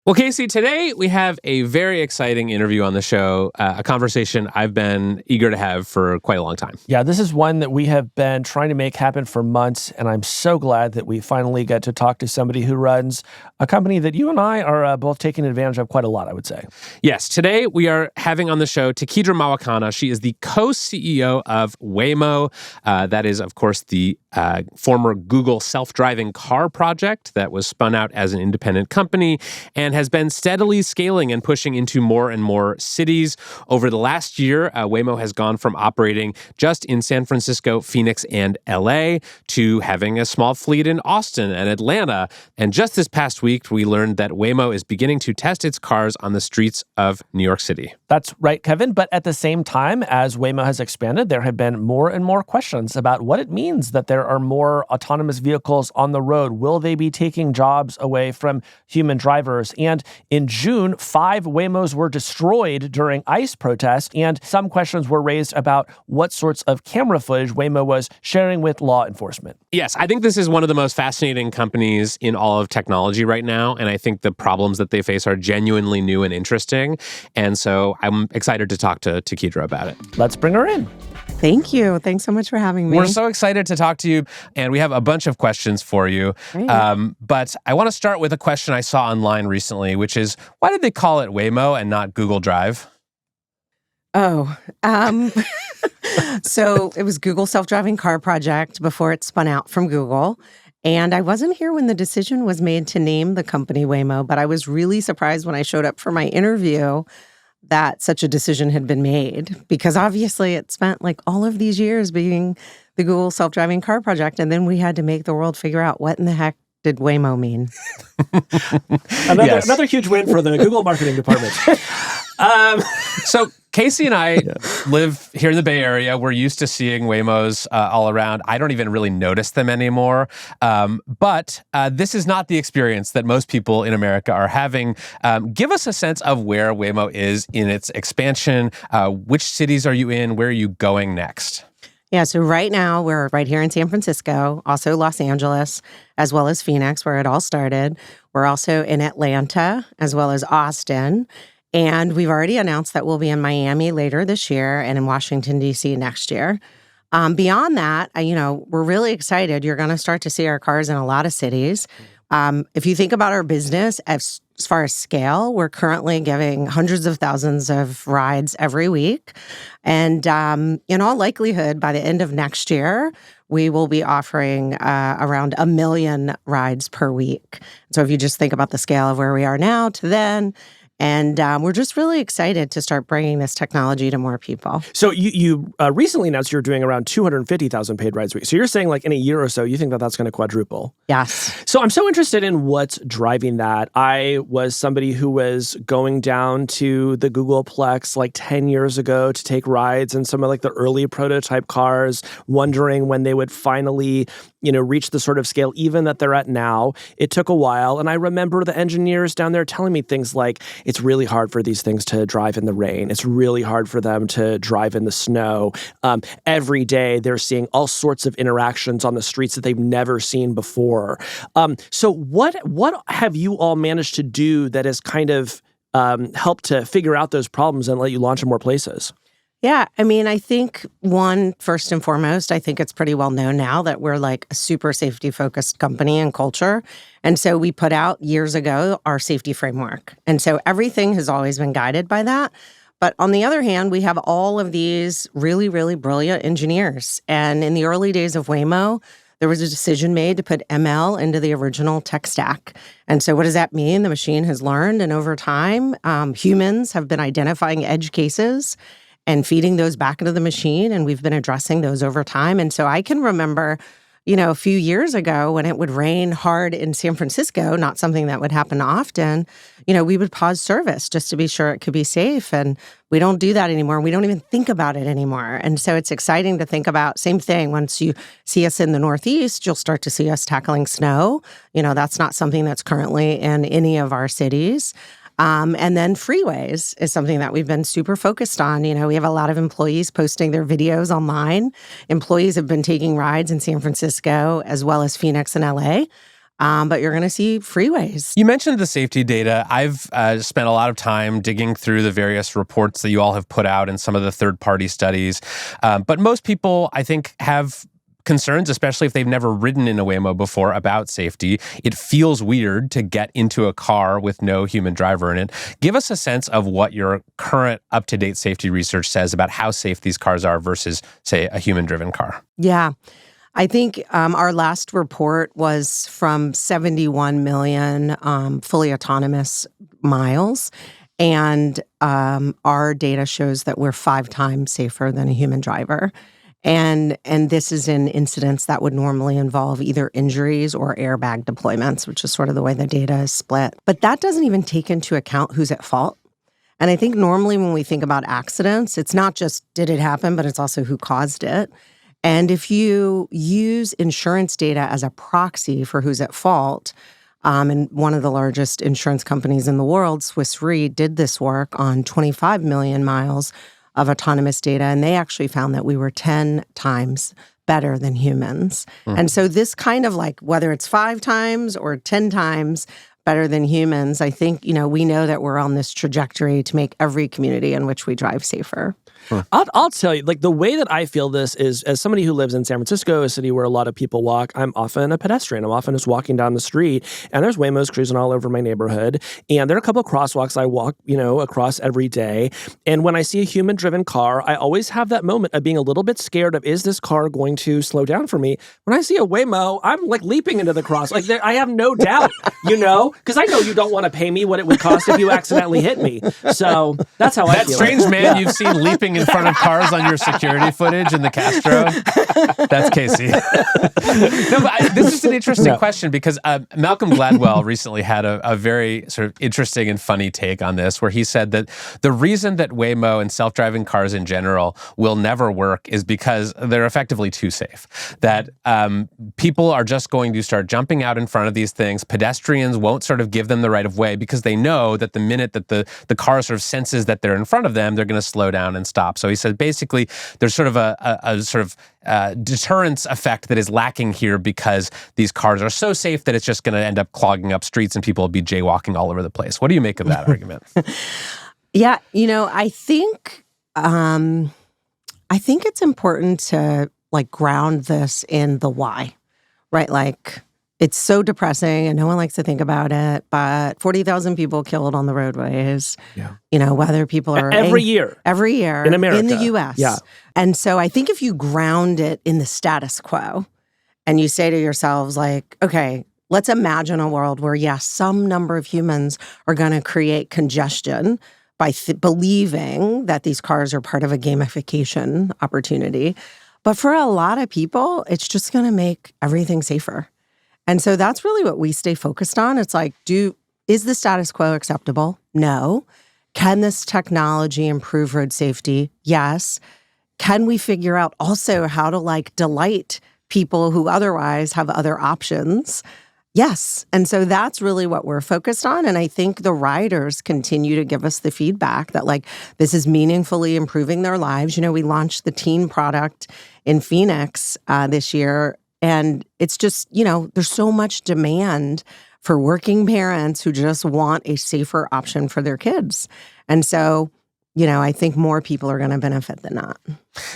Well, Casey, today we have a very exciting interview on the show, a conversation I've been eager to have for quite a long time. Yeah, this is one that we have been trying to make happen for months, and I'm so glad that we finally get to talk to somebody who runs a company that you and I are both taking advantage of quite a lot, I would say. Yes, today we are having on the show Tekedra Mawakana. She is the co-CEO of Waymo. That is, of course, the former Google self-driving car project that was spun out as an independent company and has been steadily scaling and pushing into more and more cities. Over the last year, Waymo has gone from operating just in San Francisco, Phoenix, and LA to having a small fleet in Austin and Atlanta. And just this past week, we learned that Waymo is beginning to test its cars on the streets of New York City. That's right, Kevin. But at the same time, as Waymo has expanded, there have been more and more questions about what it means that there are more autonomous vehicles on the road. Will they be taking jobs away from human drivers? And in June, 5 Waymos were destroyed during ICE protests, and some questions were raised about what sorts of camera footage Waymo was sharing with law enforcement. Yes, I think this is one of the most fascinating companies in all of technology right now, and I think the problems that they face are genuinely new and interesting. And so I'm excited to talk to Tekedra about it. Let's bring her in. Thank you. Thanks so much for having me. We're so excited to talk to you, and we have a bunch of questions for you. But I want to start with a question I saw online recently, which is, why did they call it Waymo and not Google Drive? So it was Google self-driving car project before it spun out from Google. And I wasn't here when the decision was made to name the company Waymo, but I was really surprised when I showed up for my interview that such a decision had been made, because obviously it spent like all of these years being the Google self-driving car project, and then we had to make the world figure out what in the heck did Waymo mean. Another huge win for the Google marketing department. So Casey and I live here in the Bay Area. We're used to seeing Waymos all around. I don't even really notice them anymore. But this is not the experience that most people in America are having. Give us a sense of where Waymo is in its expansion. Which cities are you in? Where are you going next? Yeah, so right now we're right here in San Francisco, also Los Angeles, as well as Phoenix, where it all started. We're also in Atlanta, as well as Austin. And we've already announced that we'll be in Miami later this year and in Washington, D.C. next year. Beyond that, we're really excited. You're going to start to see our cars in a lot of cities. If you think about our business as far as scale, we're currently giving hundreds of thousands of rides every week. And in all likelihood, by the end of next year, we will be offering around 1 million rides per week. So if you just think about the scale of where we are now to then, and we're just really excited to start bringing this technology to more people. So you recently announced you're doing around 250,000 paid rides a week. So you're saying like in a year or so, you think that that's going to quadruple? Yes. So I'm so interested in what's driving that. I was somebody who was going down to the Googleplex like 10 years ago to take rides in some of like the early prototype cars, wondering when they would finally, reach the sort of scale even that they're at now. It took a while. And I remember the engineers down there telling me things like, it's really hard for these things to drive in the rain. It's really hard for them to drive in the snow. Every day they're seeing all sorts of interactions on the streets that they've never seen before. So what have you all managed to do that has kind of helped to figure out those problems and let you launch in more places? Yeah, I think first and foremost, I think it's pretty well known now that we're like a super safety-focused company and culture. And so we put out years ago our safety framework. And so everything has always been guided by that. But on the other hand, we have all of these really, really brilliant engineers. And in the early days of Waymo, there was a decision made to put ML into the original tech stack. And so what does that mean? The machine has learned, and over time, humans have been identifying edge cases and feeding those back into the machine, and we've been addressing those over time. And so I can remember, a few years ago when it would rain hard in San Francisco, not something that would happen often, we would pause service just to be sure it could be safe. And we don't do that anymore. We don't even think about it anymore. And so it's exciting to think about, same thing, once you see us in the Northeast, you'll start to see us tackling snow. That's not something that's currently in any of our cities. And then freeways is something that we've been super focused on. We have a lot of employees posting their videos online. Employees have been taking rides in San Francisco as well as Phoenix and LA. but you're going to see freeways. You mentioned the safety data. I've spent a lot of time digging through the various reports that you all have put out and some of the third-party studies. But most people, I think, have concerns, especially if they've never ridden in a Waymo before, about safety. It feels weird to get into a car with no human driver in it. Give us a sense of what your current up-to-date safety research says about how safe these cars are versus, say, a human-driven car. Yeah. I think our last report was from 71 million fully autonomous miles. And our data shows that we're 5 times safer than a human driver. And this is in incidents that would normally involve either injuries or airbag deployments, which is sort of the way the data is split. But that doesn't even take into account who's at fault. And I think normally when we think about accidents, it's not just did it happen, but it's also who caused it. And if you use insurance data as a proxy for who's at fault, and one of the largest insurance companies in the world, Swiss Re, did this work on 25 million miles of autonomous data, and they actually found that we were 10 times better than humans. And so this kind of like, whether it's 5 times or 10 times better than humans, I think, we know that we're on this trajectory to make every community in which we drive safer. I'll tell you, like the way that I feel this is, as somebody who lives in San Francisco, a city where a lot of people walk, I'm often a pedestrian. I'm often just walking down the street, and there's Waymos cruising all over my neighborhood. And there are a couple of crosswalks I walk, across every day. And when I see a human-driven car, I always have that moment of being a little bit scared of, is this car going to slow down for me? When I see a Waymo, I'm like leaping into the cross. Like I have no doubt, because I know you don't want to pay me what it would cost if you accidentally hit me. So that's how I feel. That strange man you've seen leaping in front of cars on your security footage in the Castro. That's Casey. No, but this is an interesting question because Malcolm Gladwell recently had a very sort of interesting and funny take on this, where he said that the reason that Waymo and self-driving cars in general will never work is because they're effectively too safe. That people are just going to start jumping out in front of these things. Pedestrians won't sort of give them the right of way because they know that the minute that the car sort of senses that they're in front of them, they're going to slow down and stop. So he said basically there's sort of a sort of deterrence effect that is lacking here because these cars are so safe that it's just going to end up clogging up streets and people will be jaywalking all over the place. What do you make of that argument? Yeah, I think it's important to ground this in the why, right? Like, it's so depressing and no one likes to think about it, but 40,000 people killed on the roadways. Yeah. Whether people are... Every year. In America. In the U.S. Yeah. And so I think if you ground it in the status quo and you say to yourselves okay, let's imagine a world where, yes, some number of humans are going to create congestion by believing that these cars are part of a gamification opportunity. But for a lot of people, it's just going to make everything safer. And so that's really what we stay focused on. It's is the status quo acceptable? No. Can this technology improve road safety? Yes. Can we figure out also how to delight people who otherwise have other options? Yes. And so that's really what we're focused on. And I think the riders continue to give us the feedback that this is meaningfully improving their lives. We launched the teen product in Phoenix this year. And it's just, there's so much demand for working parents who just want a safer option for their kids. And so, I think more people are going to benefit than not.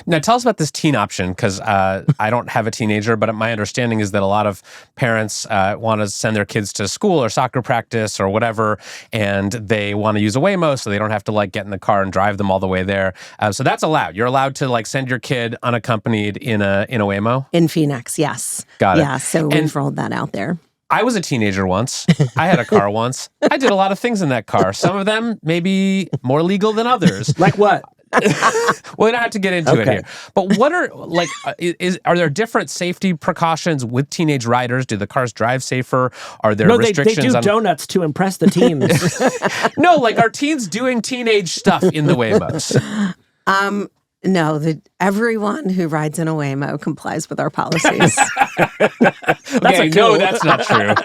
Now, tell us about this teen option, because I don't have a teenager, but my understanding is that a lot of parents want to send their kids to school or soccer practice or whatever, and they want to use a Waymo so they don't have to get in the car and drive them all the way there. So that's allowed. You're allowed to send your kid unaccompanied in a Waymo? In Phoenix, yes. Got it. Yeah, so we've rolled that out there. I was a teenager once. I had a car once. I did a lot of things in that car. Some of them maybe more legal than others. Like what? We don't have to get into it here. But what are are there different safety precautions with teenage riders? Do the cars drive safer? Are there restrictions? They do donuts to impress the teens. No, are teens doing teenage stuff in the Waymos? No, everyone who rides in a Waymo complies with our policies. Okay, no, that's not true.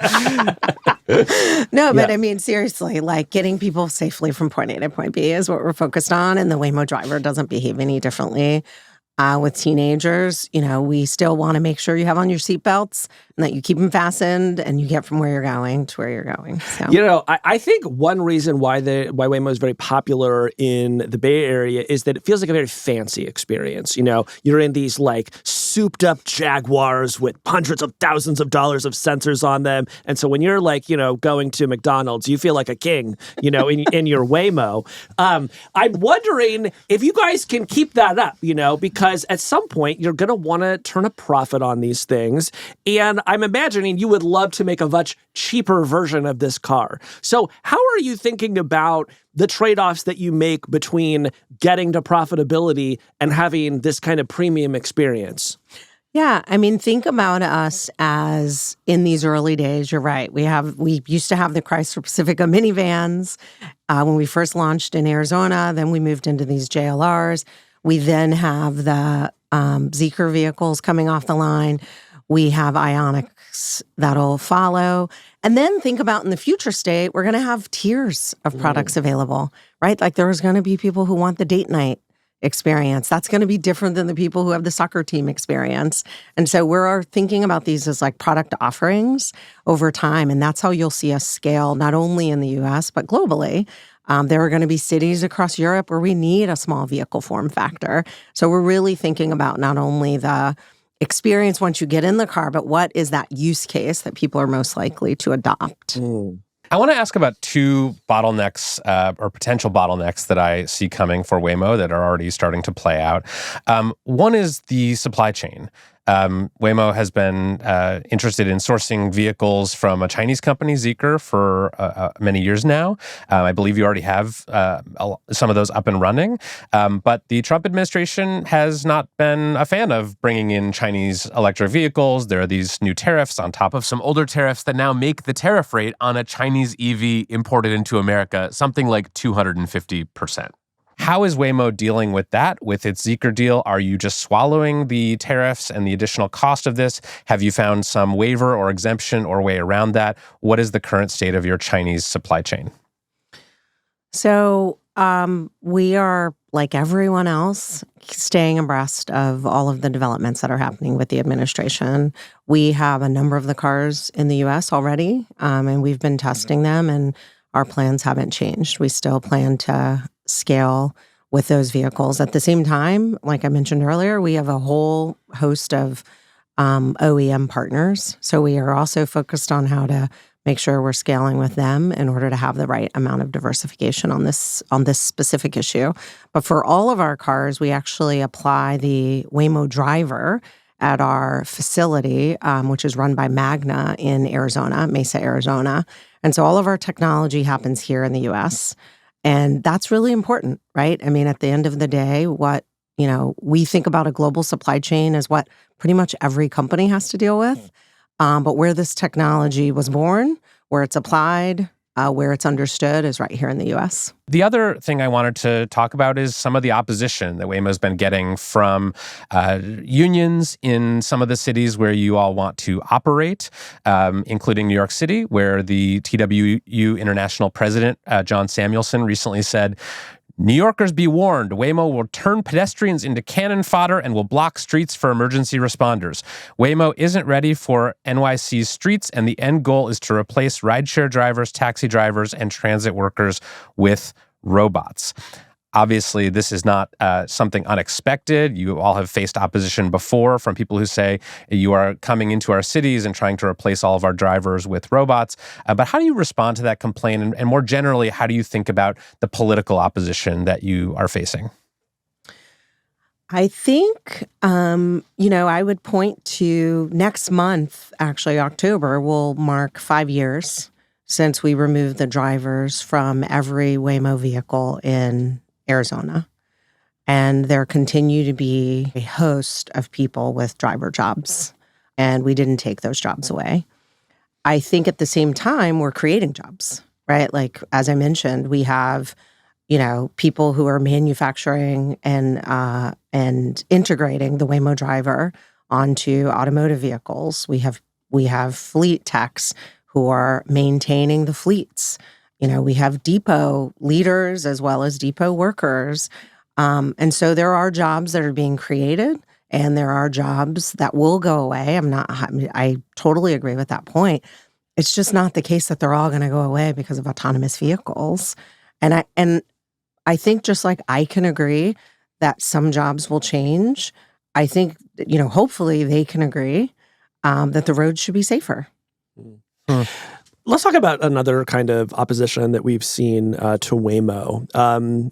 No, but I mean, seriously, getting people safely from point A to point B is what we're focused on, and the Waymo driver doesn't behave any differently. With teenagers, we still want to make sure you have on your seatbelts and that you keep them fastened and you get from where you're going to where you're going. So, I think one reason why Waymo is very popular in the Bay Area is that it feels like a very fancy experience. You're in these like souped up Jaguars with hundreds of thousands of dollars of sensors on them. And so when you're like, going to McDonald's, you feel like a king, in your Waymo. I'm wondering if you guys can keep that up, because at some point you're going to want to turn a profit on these things. And I'm imagining you would love to make a much cheaper version of this car. So how are you thinking about the trade-offs that you make between getting to profitability and having this kind of premium experience? Yeah, I mean, think about us as in these early days. You're right. We used to have the Chrysler Pacifica minivans when we first launched in Arizona. Then we moved into these JLRs. We then have the Zeekr vehicles coming off the line. We have Ioniqs that'll follow. And then think about in the future state, we're going to have tiers of products available, right? Like there's going to be people who want the date night experience. That's going to be different than the people who have the soccer team experience. And so we're thinking about these as like product offerings over time. And that's how you'll see us scale, not only in the US, but globally. There are going to be cities across Europe where we need a small vehicle form factor. So we're really thinking about not only the experience once you get in the car, but what is that use case that people are most likely to adopt? I want to ask about two bottlenecks or potential bottlenecks that I see coming for Waymo that are already starting to play out. One is the supply chain. Waymo has been interested in sourcing vehicles from a Chinese company, Zeekr, for many years now. I believe you already have some of those up and running. But the Trump administration has not been a fan of bringing in Chinese electric vehicles. There are these new tariffs on top of some older tariffs that now make the tariff rate on a Chinese EV imported into America something like 250%. How is Waymo dealing with that with its Zeekr deal? Are you just swallowing the tariffs and the additional cost of this? Have you found some waiver or exemption or way around that? What is the current state of your Chinese supply chain? So we are, like everyone else, staying abreast of all of the developments that are happening with the administration. We have a number of the cars in the U.S. already, and we've been testing them, and our plans haven't changed. We still plan to scale with those vehicles. At the same time, like I mentioned earlier, we have a whole host of OEM partners. So we are also focused on how to make sure we're scaling with them in order to have the right amount of diversification on this specific issue. But for all of our cars, we actually apply the Waymo driver at our facility, which is run by Magna in Arizona, Mesa, Arizona. And so all of our technology happens here in the U.S., and that's really important, right? I mean, at the end of the day, what, we think about a global supply chain as what pretty much every company has to deal with. But where this technology was born, where it's applied, where it's understood is right here in the U.S. The other thing I wanted to talk about is some of the opposition that Waymo's been getting from unions in some of the cities where you all want to operate, including New York City, where the TWU International President, John Samuelson, recently said, New Yorkers be warned, Waymo will turn pedestrians into cannon fodder and will block streets for emergency responders. Waymo isn't ready for NYC's streets, and the end goal is to replace rideshare drivers, taxi drivers, and transit workers with robots. Obviously, this is not something unexpected. You all have faced opposition before from people who say you are coming into our cities and trying to replace all of our drivers with robots. But how do you respond to that complaint? And more generally, how do you think about the political opposition that you are facing? I think, I would point to next month, actually October, will mark 5 years since we removed the drivers from every Waymo vehicle in Arizona. And there continue to be a host of people with driver jobs, and we didn't take those jobs away. I think at the same time, we're creating jobs, right? Like, as I mentioned, we have, people who are manufacturing and integrating the Waymo driver onto automotive vehicles. We have fleet techs who are maintaining the fleets. We have depot leaders as well as depot workers. And so there are jobs that are being created and there are jobs that will go away. I totally agree with that point. It's just not the case that they're all going to go away because of autonomous vehicles. And I think just like I can agree that some jobs will change, I think, hopefully they can agree that the roads should be safer. Hmm. Let's talk about another kind of opposition that we've seen to Waymo.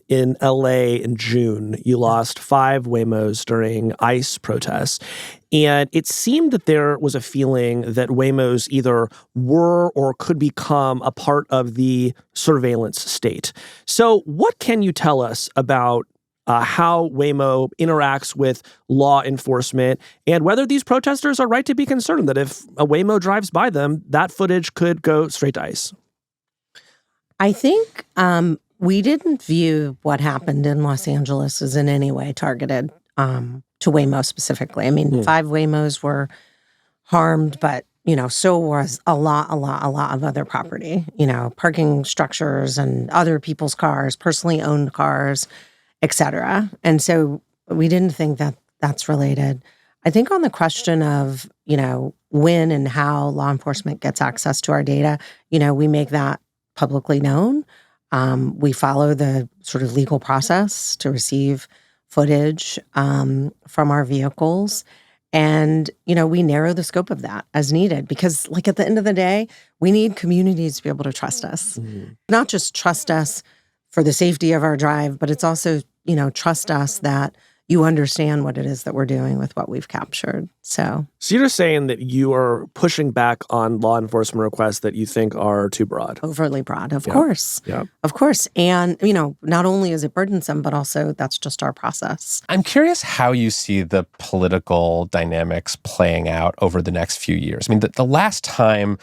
In LA in June, you lost 5 Waymos during ICE protests. And it seemed that there was a feeling that Waymos either were or could become a part of the surveillance state. So what can you tell us about how Waymo interacts with law enforcement, and whether these protesters are right to be concerned that if a Waymo drives by them, that footage could go straight to ICE? I think we didn't view what happened in Los Angeles as in any way targeted to Waymo specifically. I mean, 5 Waymos were harmed, but so was a lot of other property, parking structures and other people's cars, personally owned cars, et cetera. And so we didn't think that that's related. I think on the question of, when and how law enforcement gets access to our data, we make that publicly known. We follow the sort of legal process to receive footage from our vehicles. And, we narrow the scope of that as needed because, at the end of the day, we need communities to be able to trust us. Not just trust us for the safety of our drive, but it's also, trust us that you understand what it is that we're doing with what we've captured. So you're saying that you are pushing back on law enforcement requests that you think are too broad? Overly broad, of course. Yeah. Of course. And, not only is it burdensome, but also that's just our process. I'm curious how you see the political dynamics playing out over the next few years. I mean, the last time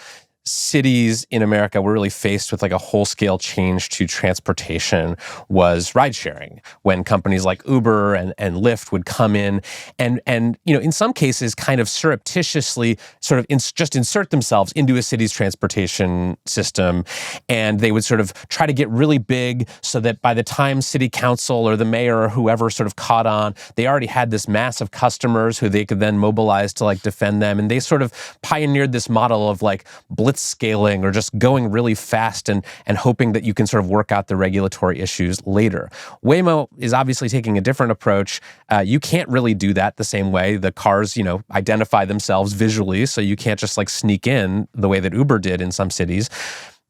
cities in America were really faced with a whole-scale change to transportation was ride-sharing, when companies like Uber and Lyft would come in and in some cases kind of surreptitiously sort of just insert themselves into a city's transportation system, and they would sort of try to get really big so that by the time city council or the mayor or whoever sort of caught on, they already had this mass of customers who they could then mobilize to defend them, and they sort of pioneered this model of blitz scaling or just going really fast and hoping that you can sort of work out the regulatory issues later. Waymo is obviously taking a different approach. You can't really do that the same way. The cars, identify themselves visually, so you can't just sneak in the way that Uber did in some cities.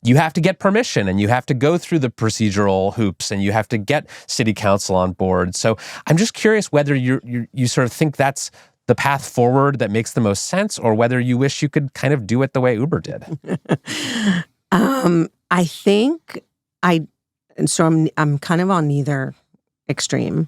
You have to get permission, and you have to go through the procedural hoops, and you have to get city council on board. So I'm just curious whether you sort of think that's the path forward that makes the most sense, or whether you wish you could kind of do it the way Uber did. I think I'm kind of on neither extreme.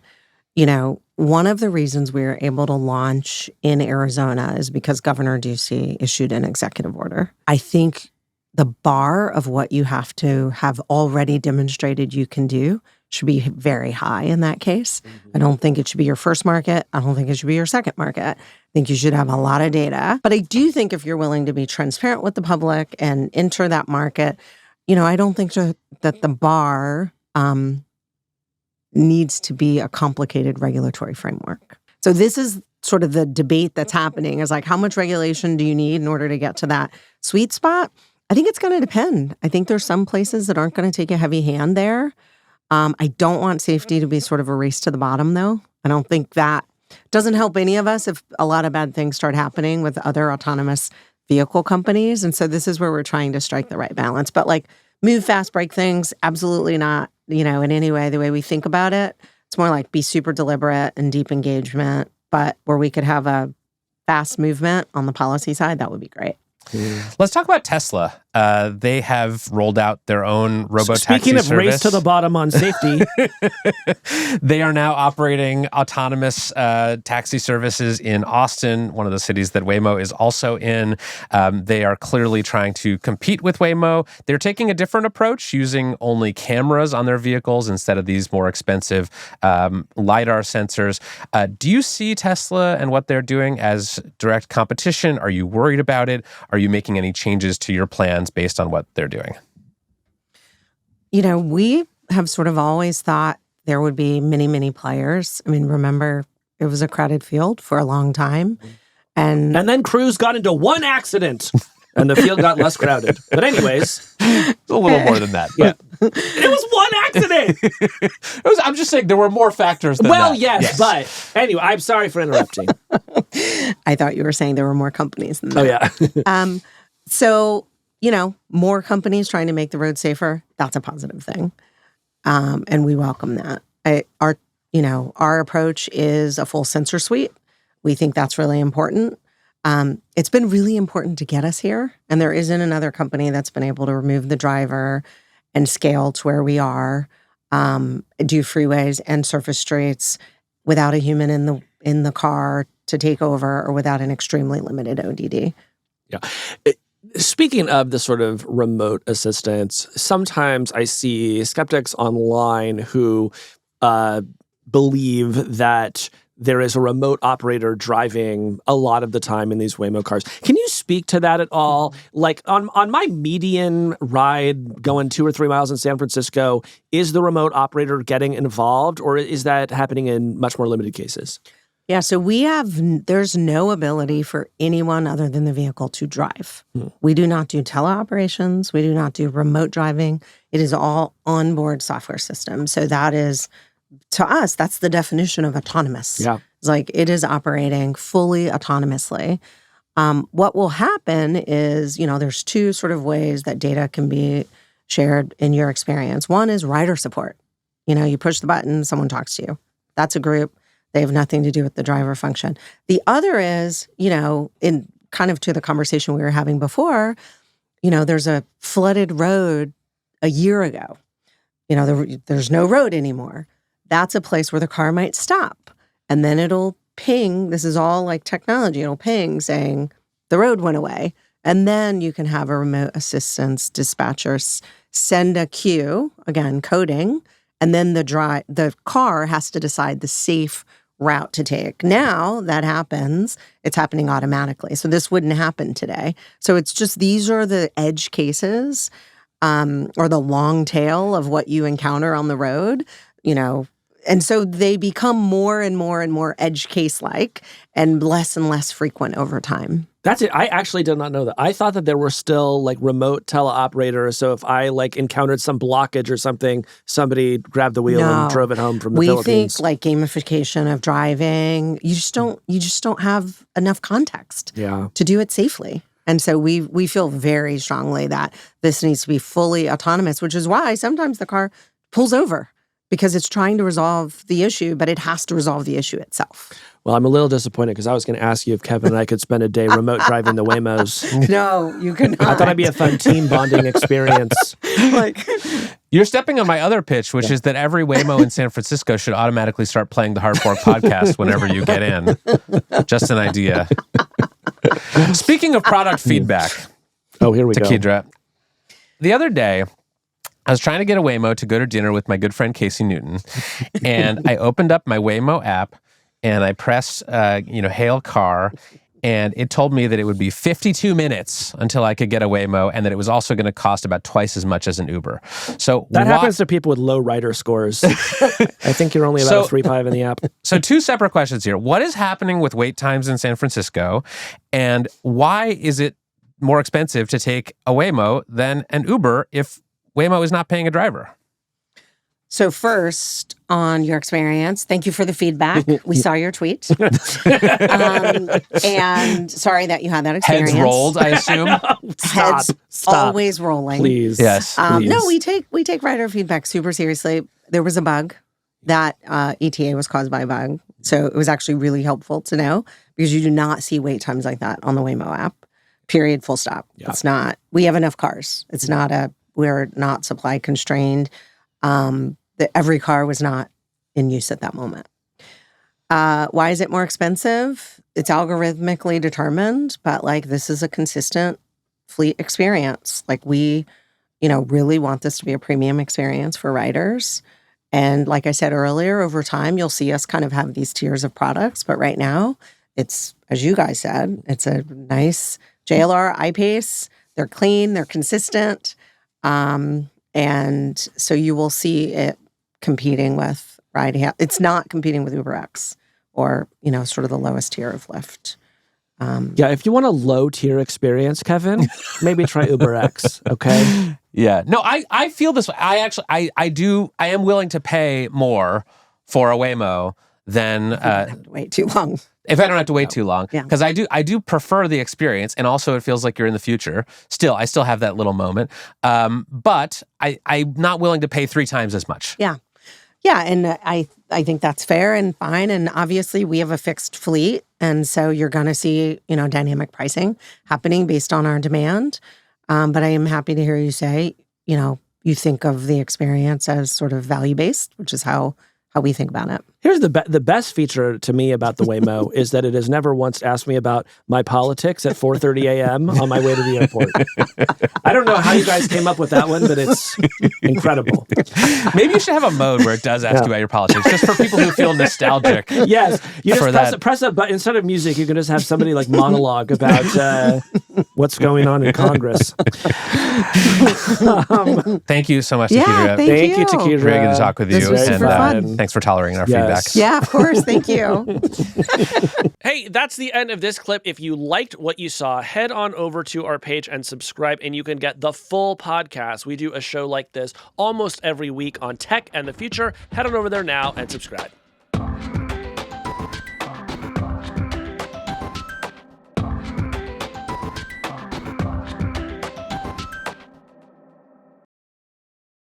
One of the reasons we were able to launch in Arizona is because Governor Ducey issued an executive order. I think the bar of what you have to have already demonstrated you can do should be very high in that case. I don't think it should be your first market. I don't think it should be your second market. I think you should have a lot of data. But I do think if you're willing to be transparent with the public and enter that market, I don't think that the bar needs to be a complicated regulatory framework. So this is sort of the debate that's happening is how much regulation do you need in order to get to that sweet spot? I think it's going to depend. I think there's some places that aren't going to take a heavy hand there. I don't want safety to be sort of a race to the bottom, though. I don't think that doesn't help any of us if a lot of bad things start happening with other autonomous vehicle companies. And so this is where we're trying to strike the right balance. But move fast, break things, absolutely not, in any way, the way we think about it. It's more be super deliberate and deep engagement. But where we could have a fast movement on the policy side, that would be great. Let's talk about Tesla. They have rolled out their own Robotaxi Speaking of service. race to the bottom on safety. They are now operating autonomous taxi services in Austin, one of the cities that Waymo is also in. They are clearly trying to compete with Waymo. They're taking a different approach, using only cameras on their vehicles instead of these more expensive LiDAR sensors. Do you see Tesla and what they're doing as direct competition? Are you worried about it? Are you making any changes to your plans based on what they're doing? We have sort of always thought there would be many, many players. I mean, remember It was a crowded field for a long time. And then Cruise got into one accident and the field got less crowded. But anyways. It's a little more than that. Yeah. It was one accident. I'm just saying there were more factors than that. Well, yes, but anyway, I'm sorry for interrupting. I thought you were saying there were more companies than that. Oh, yeah. So, more companies trying to make the road safer, that's a positive thing. And we welcome that. Our approach is a full sensor suite. We think that's really important. It's been really important to get us here. And there isn't another company that's been able to remove the driver and scale to where we are, do freeways and surface streets without a human in the car to take over or without an extremely limited ODD. Yeah. Speaking of the sort of remote assistance, sometimes I see skeptics online who believe that there is a remote operator driving a lot of the time in these Waymo cars. Can you speak to that at all? Like on my median ride going 2 or 3 miles in San Francisco, is the remote operator getting involved, or is that happening in much more limited cases? Yeah, so there's no ability for anyone other than the vehicle to drive. We do not do teleoperations. We do not do remote driving. It is all onboard software system. So that is, to us, that's the definition of autonomous. Yeah. It's like it is operating fully autonomously. What will happen is, there's 2 sort of ways that data can be shared in your experience. One is rider support. You push the button, someone talks to you. That's a group. They have nothing to do with the driver function. The other is, in kind of to the conversation we were having before, there's a flooded road a year ago. There's no road anymore. That's a place where the car might stop. And then it'll ping. This is all like technology. It'll ping saying the road went away. And then you can have a remote assistance dispatcher send a cue, again, coding, and then the car has to decide the safe route to take. Now that happens, it's happening automatically. So this wouldn't happen today. So it's just, these are the edge cases or the long tail of what you encounter on the road, and so they become more and more and more edge case-like and less frequent over time. That's it. I actually did not know that. I thought that there were still like remote teleoperators. So if I encountered some blockage or something, somebody grabbed the wheel and drove it home from the Philippines. We think gamification of driving, you just don't have enough context to do it safely. And so we feel very strongly that this needs to be fully autonomous, which is why sometimes the car pulls over because it's trying to resolve the issue, but it has to resolve the issue itself. Well, I'm a little disappointed because I was going to ask you if Kevin and I could spend a day remote driving the Waymos. No, you cannot. I thought it'd be a fun team bonding experience. You're stepping on my other pitch, which is that every Waymo in San Francisco should automatically start playing the Hard Fork podcast whenever you get in. Just an idea. Speaking of product feedback. Oh, here we go. Tekedra. The other day, I was trying to get a Waymo to go to dinner with my good friend Casey Newton, and I opened up my Waymo app, and I pressed, hail car, and it told me that it would be 52 minutes until I could get a Waymo, and that it was also going to cost about twice as much as an Uber. So that happens to people with low rider scores. I think you're only about 3.5 in the app. So 2 separate questions here. What is happening with wait times in San Francisco, and why is it more expensive to take a Waymo than an Uber if Waymo is not paying a driver? So first, on your experience, thank you for the feedback. We saw your tweet. And sorry that you had that experience. Heads rolled, I assume. Heads always rolling. Please. Yes. Please. No, we take rider feedback super seriously. There was a bug. That ETA was caused by a bug. So it was actually really helpful to know because you do not see wait times like that on the Waymo app. Period, full stop. Yeah. It's not. We have enough cars. We're not supply constrained. Every car was not in use at that moment. Why is it more expensive? It's algorithmically determined, but this is a consistent fleet experience. We, really want this to be a premium experience for riders. And like I said earlier, over time, you'll see us kind of have these tiers of products. But right now, it's, as you guys said, it's a nice JLR I-Pace. They're clean, they're consistent. And so you will see it competing with riding. It's not competing with UberX or, sort of the lowest tier of Lyft. Yeah, if you want a low-tier experience, Kevin, maybe try UberX, okay? Yeah. No, I feel this way. I am willing to pay more for a Waymo than You don't have to wait too long. if I don't have to wait too long. Yeah. Because I do prefer the experience, and also it feels like you're in the future. I still have that little moment. But I'm not willing to pay 3 times as much. Yeah. Yeah, and I think that's fair and fine. And obviously, we have a fixed fleet, and so you're going to see dynamic pricing happening based on our demand. But I am happy to hear you say you think of the experience as sort of value based, which is how we think about it. Here's the best feature to me about the Waymo is that it has never once asked me about my politics at 4:30 a.m. on my way to the airport. I don't know how you guys came up with that one, but it's incredible. Maybe you should have a mode where it does ask you about your politics, just for people who feel nostalgic. Yes, you just press a button. Instead of music, you can just have somebody like monologue about what's going on in Congress. Thank you so much, Yeah, Tekedra. Thank you, Tekedra. Very good to talk with you. This was super fun. Thanks for tolerating our feedback. Yeah, of course. Thank you. Hey, that's the end of this clip. If you liked what you saw, head on over to our page and subscribe, and you can get the full podcast. We do a show like this almost every week on tech and the future. Head on over there now and subscribe.